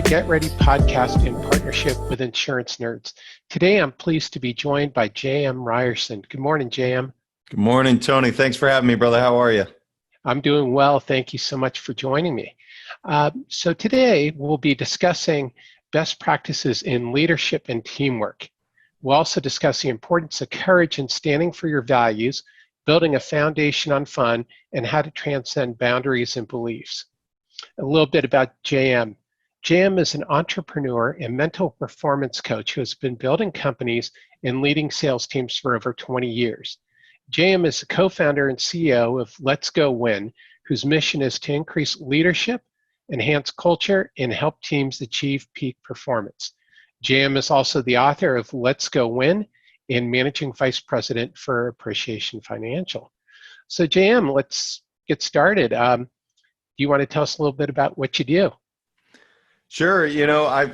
Get Ready podcast in partnership with Insurance Nerds. Today, I'm pleased to be joined by JM Ryerson. Good morning, JM. Good morning, Tony. Thanks for having me, brother. How are you? I'm doing well. Thank you so much for joining me. So today, we'll be discussing best practices in leadership and teamwork. We'll also discuss the importance of courage in standing for your values, building a foundation on fun, and how to transcend boundaries and beliefs. A little bit about JM. JM is an entrepreneur and mental performance coach who has been building companies and leading sales teams for over 20 years. JM is the co-founder and CEO of Let's Go Win, whose mission is to increase leadership, enhance culture, and help teams achieve peak performance. JM is also the author of Let's Go Win and Managing Vice President for Appreciation Financial. So JM, let's get started. Do you want to tell us a little bit about what you do? Sure.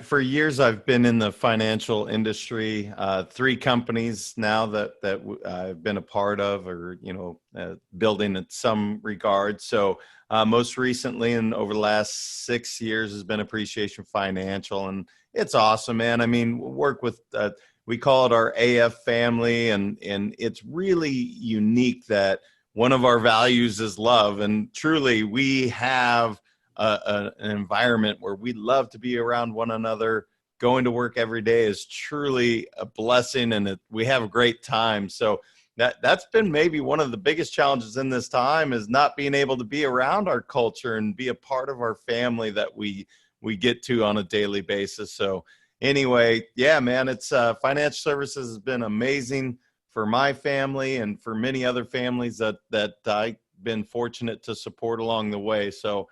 For years I've been in the financial industry. 3 companies now that I've been a part of, or building in some regard. So most recently, and over the last 6 years, has been Appreciation Financial, and it's awesome, man. I mean, work with we call it our AF family, and it's really unique that one of our values is love, and truly we have an environment where we love to be around one another. Going to work every day is truly a blessing, and we have a great time. So that's been maybe one of the biggest challenges in this time, is not being able to be around our culture and be a part of our family that we get to on a daily basis. So anyway, yeah, man, it's financial services has been amazing for my family and for many other families that I've been fortunate to support along the way. So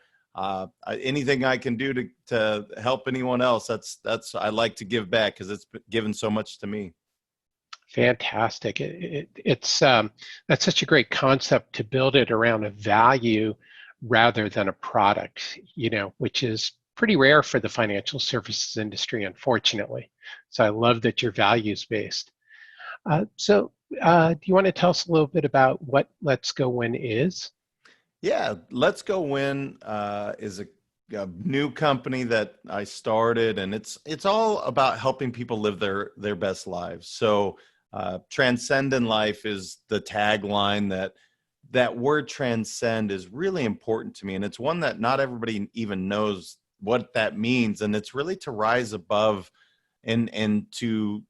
anything I can do to help anyone else, that's I like to give back, because it's given so much to me. Fantastic. It's that's such a great concept to build it around a value rather than a product, which is pretty rare for the financial services industry, unfortunately. So I love that you're values based. So do you want to tell us a little bit about what Let's Go Win is? Yeah, Let's Go Win is a new company that I started, and it's all about helping people live their best lives. So transcend in life is the tagline. That word transcend is really important to me, and it's one that not everybody even knows what that means. And it's really to rise above and to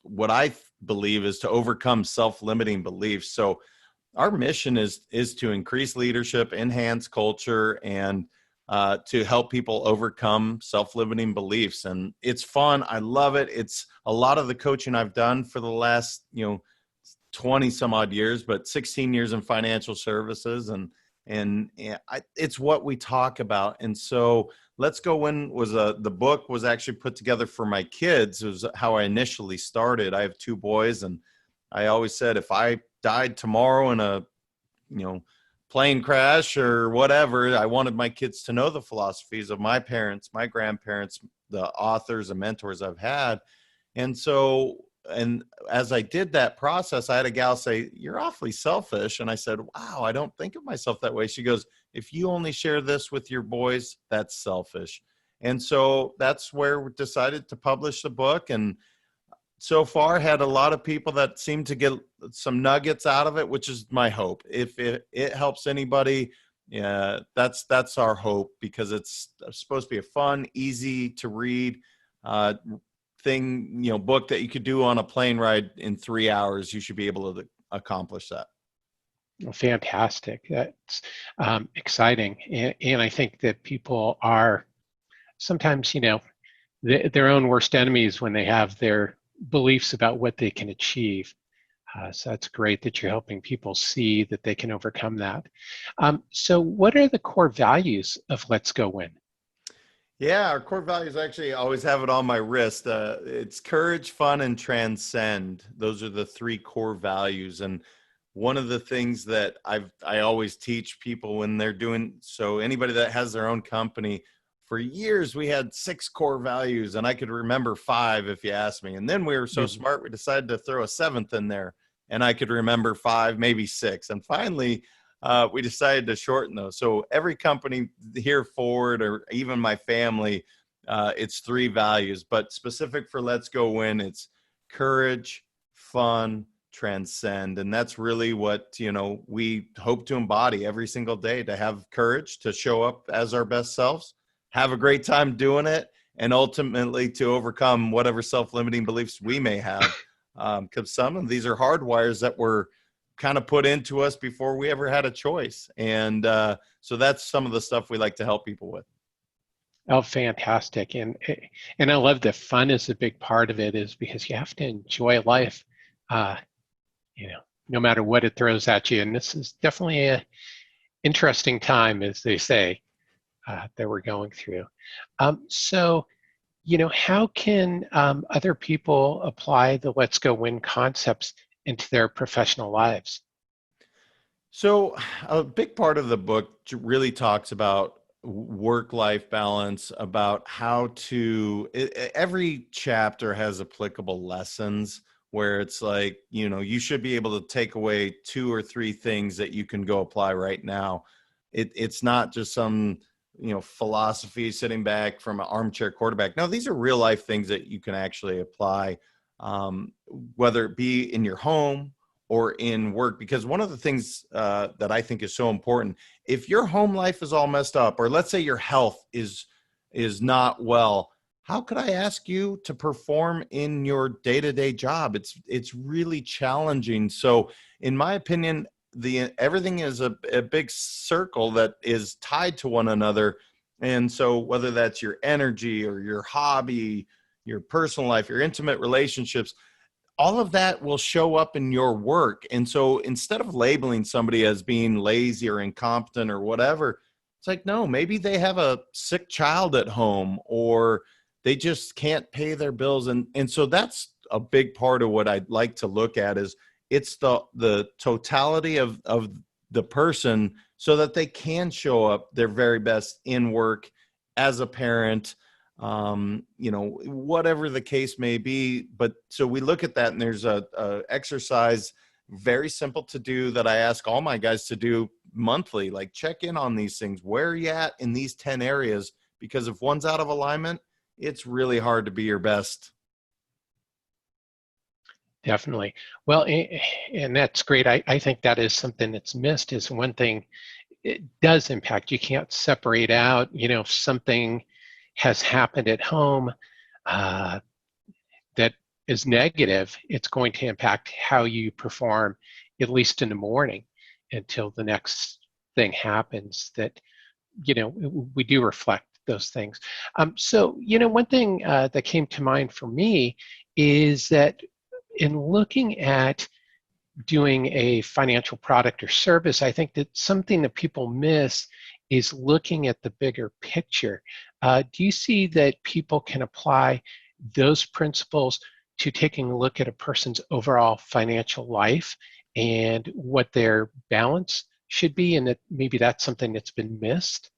what I believe is to overcome self-limiting beliefs. So our mission is to increase leadership, enhance culture, and to help people overcome self-limiting beliefs. And it's fun. I love it. It's a lot of the coaching I've done for the last 20 some odd years, but 16 years in financial services, and it's what we talk about. And so Let's Go Win was the book was actually put together for my kids. It was how I initially started. I have 2 boys, and I always said, if I died tomorrow in a plane crash or whatever, I wanted my kids to know the philosophies of my parents, my grandparents, the authors and mentors I've had. And so, and as I did that process, I had a gal say, "You're awfully selfish." And I said, "Wow, I don't think of myself that way." She goes, "If you only share this with your boys, that's selfish." And so that's where we decided to publish the book, and so far had a lot of people that seem to get some nuggets out of it, which is my hope. If it helps anybody, yeah, that's our hope, because it's supposed to be a fun, easy to read book that you could do on a plane ride in 3 hours. You should be able to accomplish that. Well, fantastic. That's exciting. And I think that people are sometimes, their own worst enemies when they have their beliefs about what they can achieve. So that's great that you're helping people see that they can overcome that. So what are the core values of Let's Go Win? Yeah, our core values, actually, I always have it on my wrist. It's courage, fun, and transcend. Those are the 3 core values. And one of the things that I always teach people when they're doing, so anybody that has their own company, for years we had 6 core values, and I could remember 5 if you asked me. And then we were so smart, we decided to throw a 7th in there, and I could remember 5, maybe 6. And finally, we decided to shorten those. So every company here forward, or even my family, it's 3 values, but specific for Let's Go Win, it's courage, fun, transcend. And that's really what, we hope to embody every single day, to have courage, to show up as our best selves, have a great time doing it, and ultimately to overcome whatever self-limiting beliefs we may have. Because some of these are hardwires that were kind of put into us before we ever had a choice. And so that's some of the stuff we like to help people with. Oh, fantastic. And I love that fun is a big part of it, is because you have to enjoy life, uh, no matter what it throws at you. And this is definitely a interesting time, as they say, that we're going through. So, how can other people apply the Let's Go Win concepts into their professional lives? So a big part of the book really talks about work-life balance, about how to, every chapter has applicable lessons where it's like, you should be able to take away 2 or 3 things that you can go apply right now. It's not just some, philosophy sitting back from an armchair quarterback. No, these are real life things that you can actually apply, whether it be in your home or in work. Because one of the things that I think is so important, if your home life is all messed up, or let's say your health is not well, how could I ask you to perform in your day-to-day job? It's really challenging. So in my opinion, everything is a big circle that is tied to one another. And so whether that's your energy or your hobby, your personal life, your intimate relationships, all of that will show up in your work. And so instead of labeling somebody as being lazy or incompetent or whatever, it's like, no, maybe they have a sick child at home, or they just can't pay their bills. And so that's a big part of what I'd like to look at, is it's the totality of the person, so that they can show up their very best in work, as a parent, whatever the case may be. But so we look at that, and there's a exercise, very simple to do, that I ask all my guys to do monthly, like check in on these things. Where are you at in these 10 areas? Because if one's out of alignment, it's really hard to be your best. Definitely. Well, and that's great. I think that is something that's missed, is one thing it does impact. You can't separate out, if something has happened at home uh, that is negative, it's going to impact how you perform, at least in the morning, until the next thing happens. That, we do reflect those things. So, one thing that came to mind for me is that in looking at doing a financial product or service, I think that something that people miss is looking at the bigger picture. Do you see that people can apply those principles to taking a look at a person's overall financial life and what their balance should be, and that maybe that's something that's been missed?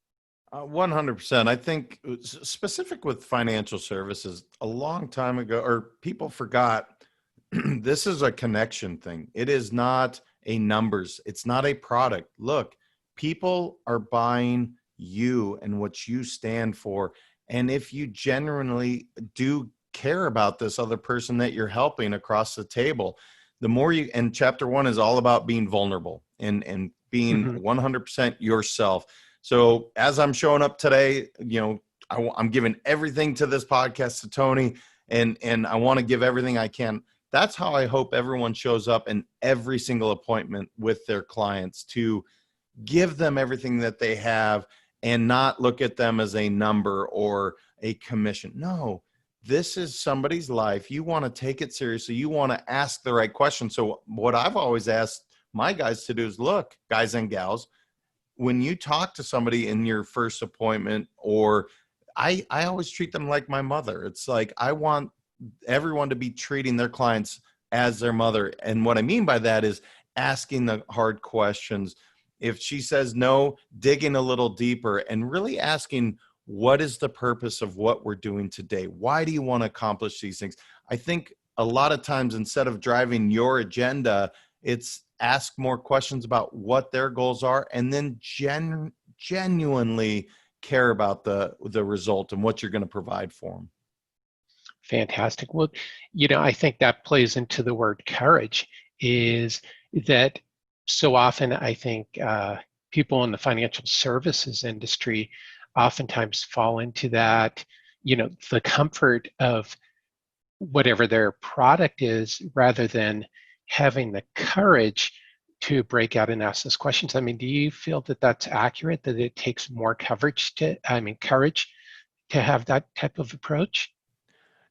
100%. I think specific with financial services, a long time ago, or people forgot, this is a connection thing. It is not a numbers. It's not a product. Look, people are buying you and what you stand for. And if you genuinely do care about this other person that you're helping across the table, the more you, and chapter 1 is all about being vulnerable and being 100% yourself. So as I'm showing up today, I'm giving everything to this podcast to Tony, and I want to give everything I can. That's how I hope everyone shows up in every single appointment with their clients, to give them everything that they have and not look at them as a number or a commission. No, this is somebody's life. You want to take it seriously. You want to ask the right questions. So what I've always asked my guys to do is, look, guys and gals, when you talk to somebody in your first appointment, or I always treat them like my mother. It's like, I want everyone to be treating their clients as their mother. And what I mean by that is asking the hard questions. If she says no, digging a little deeper and really asking, what is the purpose of what we're doing today? Why do you want to accomplish these things? I think a lot of times, instead of driving your agenda, it's ask more questions about what their goals are, and then genuinely care about the result and what you're going to provide for them. Fantastic. Well, I think that plays into the word courage, is that so often I think people in the financial services industry oftentimes fall into that, the comfort of whatever their product is, rather than having the courage to break out and ask those questions. I mean, do you feel that that's accurate, that it takes more courage to have that type of approach?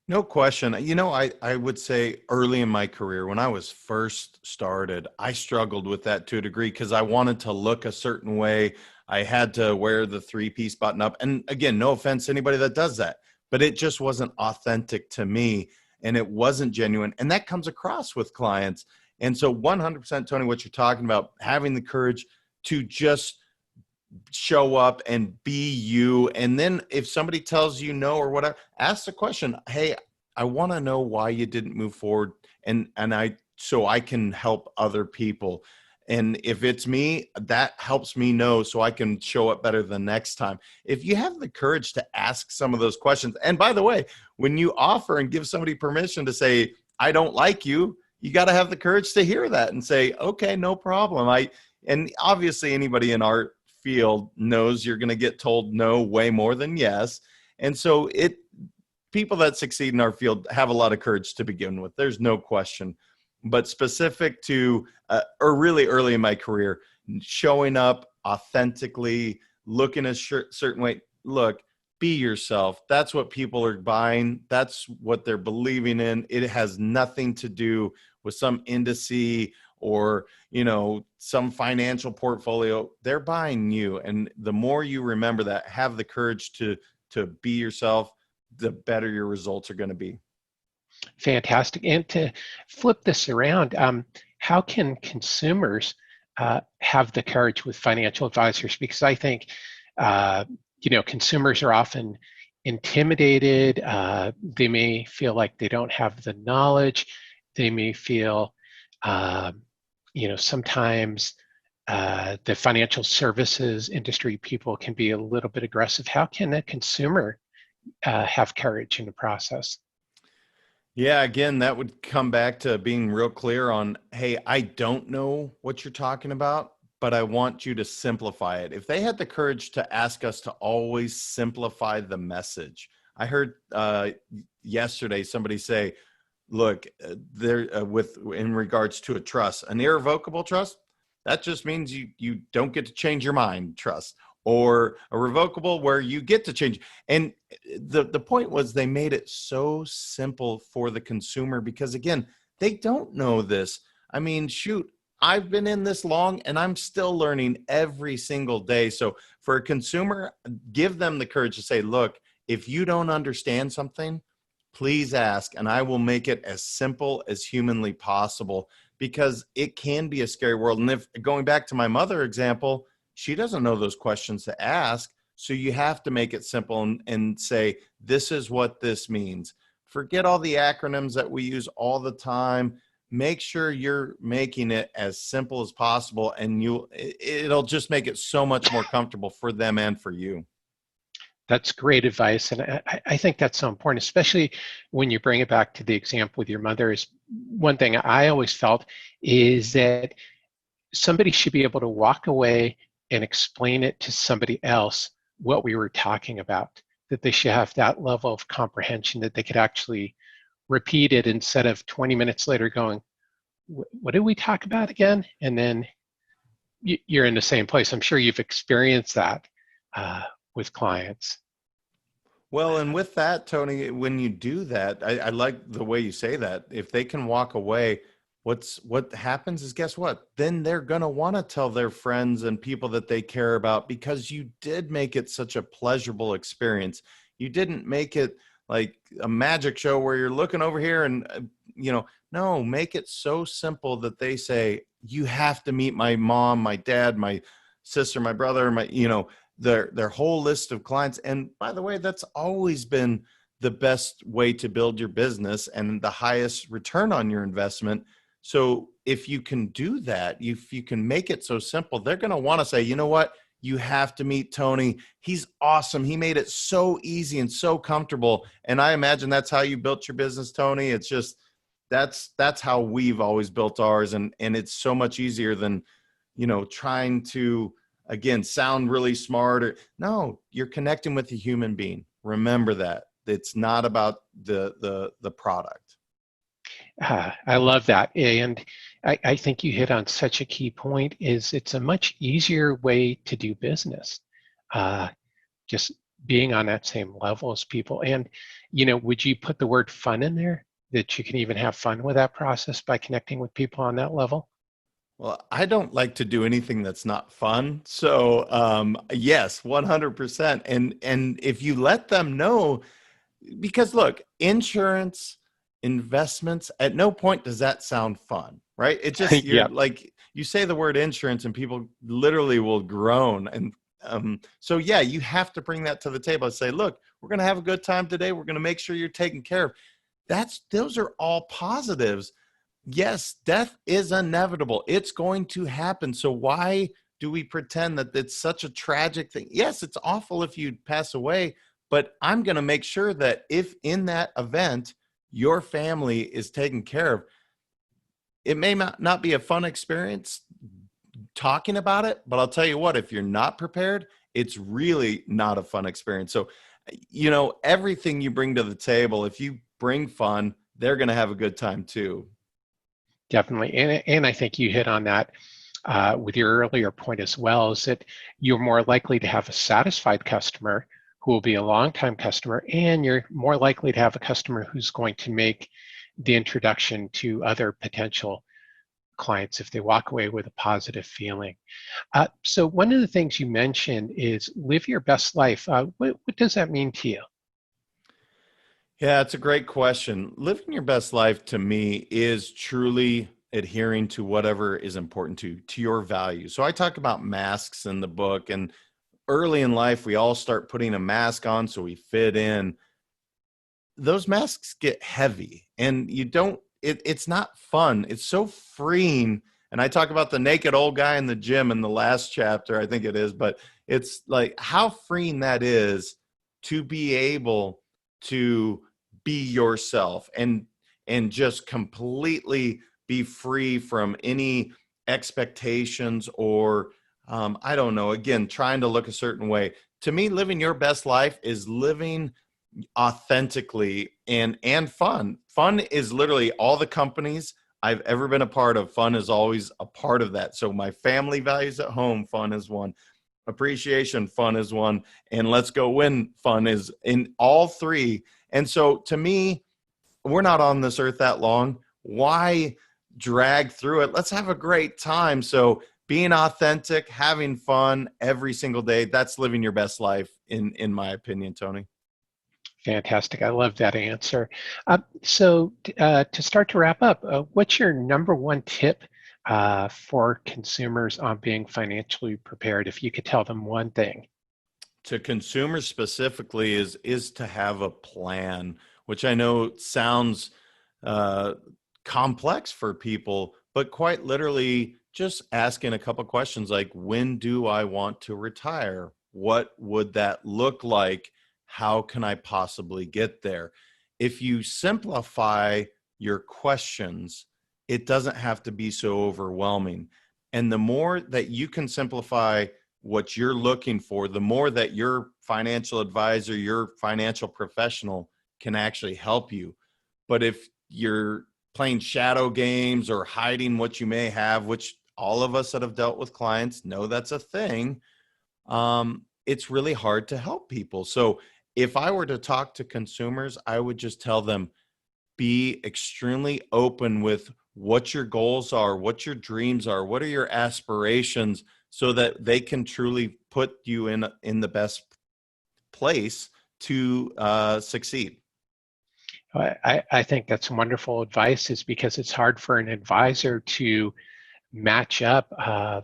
No question. I would say early in my career, when I was first started, I struggled with that to a degree because I wanted to look a certain way. I had to wear the three-piece button up. And again, no offense to anybody that does that, but it just wasn't authentic to me and it wasn't genuine. And that comes across with clients. And so 100%, Tony, what you're talking about, having the courage to just show up and be you. And then if somebody tells you no or whatever, ask the question, hey, I want to know why you didn't move forward. So I can help other people. And if it's me, that helps me know so I can show up better the next time. If you have the courage to ask some of those questions, and by the way, when you offer and give somebody permission to say, I don't like you, you got to have the courage to hear that and say, okay, no problem. And obviously anybody in our field knows you're going to get told no way more than yes. And so people that succeed in our field have a lot of courage to begin with. There's no question. But specific to, or really early in my career, showing up authentically, looking a certain way, look, be yourself. That's what people are buying. That's what they're believing in. It has nothing to do with some indice or, some financial portfolio. They're buying you. And the more you remember that, have the courage to be yourself, the better your results are going to be. Fantastic. And to flip this around, how can consumers have the courage with financial advisors? Because I think, consumers are often intimidated. They may feel like they don't have the knowledge. They may feel, sometimes the financial services industry people can be a little bit aggressive. How can a consumer have courage in the process? Yeah, again, that would come back to being real clear on, hey, I don't know what you're talking about, but I want you to simplify it. If they had the courage to ask us to always simplify the message. I heard yesterday somebody say, look, in regards to a trust, an irrevocable trust, that just means you don't get to change your mind trust, or a revocable where you get to change. And the point was they made it so simple for the consumer because, again, they don't know this. I mean, shoot, I've been in this long and I'm still learning every single day. So for a consumer, give them the courage to say, look, if you don't understand something, please ask, and I will make it as simple as humanly possible, because it can be a scary world. And if going back to my mother example, she doesn't know those questions to ask. So you have to make it simple and say, this is what this means. Forget all the acronyms that we use all the time. Make sure you're making it as simple as possible, and it'll just make it so much more comfortable for them and for you. That's great advice. And I think that's so important, especially when you bring it back to the example with your mother. Is one thing I always felt is that somebody should be able to walk away and explain it to somebody else what we were talking about, that they should have that level of comprehension, that they could actually repeat it instead of 20 minutes later going, what did we talk about again? And then you're in the same place. I'm sure you've experienced that with clients. Well, and with that, Tony, when you do that, I like the way you say that. If they can walk away, what happens is, guess what? Then they're going to want to tell their friends and people that they care about, because you did make it such a pleasurable experience. You didn't make it like a magic show where you're looking over here and, no, make it so simple that they say, you have to meet my mom, my dad, my sister, my brother, their whole list of clients. And by the way, that's always been the best way to build your business and the highest return on your investment. So if you can do that, if you can make it so simple, they're going to want to say, you know what, you have to meet Tony. He's awesome. He made it so easy and so comfortable. And I imagine that's how you built your business, Tony. It's just, that's how we've always built ours. And it's so much easier than, trying to, again, sound really smart. No, you're connecting with a human being. Remember that. It's not about the product. I love that. And I think you hit on such a key point is it's a much easier way to do business. Just being on that same level as people. And, would you put the word fun in there? That you can even have fun with that process by connecting with people on that level? Well, I don't like to do anything that's not fun. So yes, 100%. And if you let them know, because look, insurance, investments, at no point does that sound fun, right? It just, you're Yeah, like, you say the word insurance and people literally will groan. And so yeah, you have to bring that to the table and say, look, we're going to have a good time today. We're going to make sure you're taken care of. Those are all positives. Yes, death is inevitable. It's going to happen. So why do we pretend that it's such a tragic thing? Yes, it's awful if you pass away, but I'm going to make sure that if in that event, your family is taken care of, it may not be a fun experience talking about it, but I'll tell you what, if you're not prepared, it's really not a fun experience. So, everything you bring to the table, if you bring fun, they're going to have a good time too. definitely. And I think you hit on that with your earlier point as well, is that you're more likely to have a satisfied customer who will be a longtime customer, and you're more likely to have a customer who's going to make the introduction to other potential clients if they walk away with a positive feeling. So one of the things you mentioned is live your best life. What does that mean to you? Yeah, it's a great question. Living your best life to me is truly adhering to whatever is important to your values. So I talk about masks in the book, and early in life, we all start putting a mask on so we fit in. Those masks get heavy and it's not fun. It's so freeing. And I talk about the naked old guy in the gym in the last chapter, I think it is, but it's like how freeing that is to be able to be yourself and just completely be free from any expectations or I don't know, again, trying to look a certain way. To me, living your best life is living authentically and fun. Fun is literally all the companies I've ever been a part of. Fun is always a part of that. So my family values at home, fun is one. Appreciation, fun is one. And let's go win, fun is in all three. And so to me, we're not on this earth that long. Why drag through it? Let's have a great time. So being authentic, having fun every single day, that's living your best life in my opinion, Tony. Fantastic. I love that answer. So to start to wrap up, what's your number one tip for consumers on being financially prepared? If you could tell them one thing. To consumers specifically is to have a plan, which I know sounds uh, complex for people, but quite literally just asking a couple questions like, when do I want to retire? What would that look like? How can I possibly get there? If you simplify your questions, it doesn't have to be so overwhelming. And the more that you can simplify what you're looking for, the more that your financial advisor, your financial professional can actually help you. But if you're playing shadow games or hiding what you may have, which all of us that have dealt with clients know that's a thing, it's really hard to help people. So if I were to talk to consumers, I would just tell them, be extremely open with what your goals are, what your dreams are, what are your aspirations, so that they can truly put you in the best place to succeed. I think that's wonderful advice, is because it's hard for an advisor to match up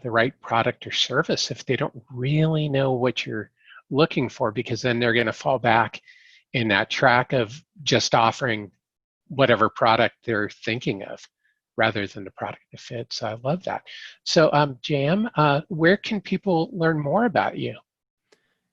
the right product or service if they don't really know what you're looking for, because then they're going to fall back in that track of just offering whatever product they're thinking of. rather than the product to fit. So I love that. So JM, where can people learn more about you?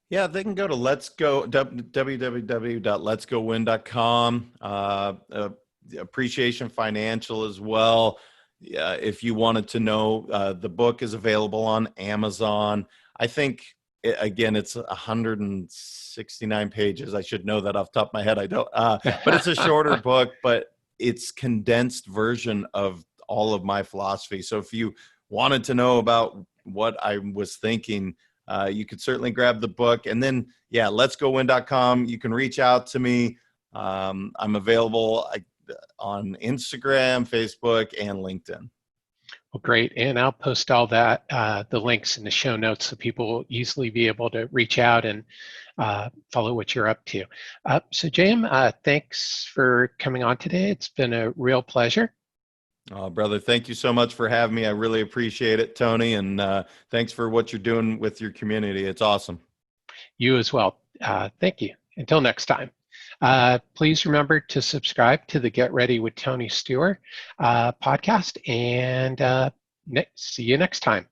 Yeah, they can go to www.letsgowin.com. Appreciation Financial as well. Yeah, if you wanted to know, the book is available on Amazon. I think, again, it's 169 pages. I should know that off the top of my head. I don't, but it's a shorter book, but it's condensed version of all of my philosophy. So if you wanted to know about what I was thinking, you could certainly grab the book. And then, yeah, letsgowin.com. You can reach out to me. I'm available on Instagram, Facebook, and LinkedIn. Well, great. And I'll post all that, the links in the show notes, so people will easily be able to reach out and follow what you're up to. So JM, thanks for coming on today. It's been a real pleasure. Oh, brother, thank you so much for having me. I really appreciate it, Tony. And thanks for what you're doing with your community. It's awesome. You as well. Thank you. Until next time. Please remember to subscribe to the Get Ready with Tony Stewart podcast, and see you next time.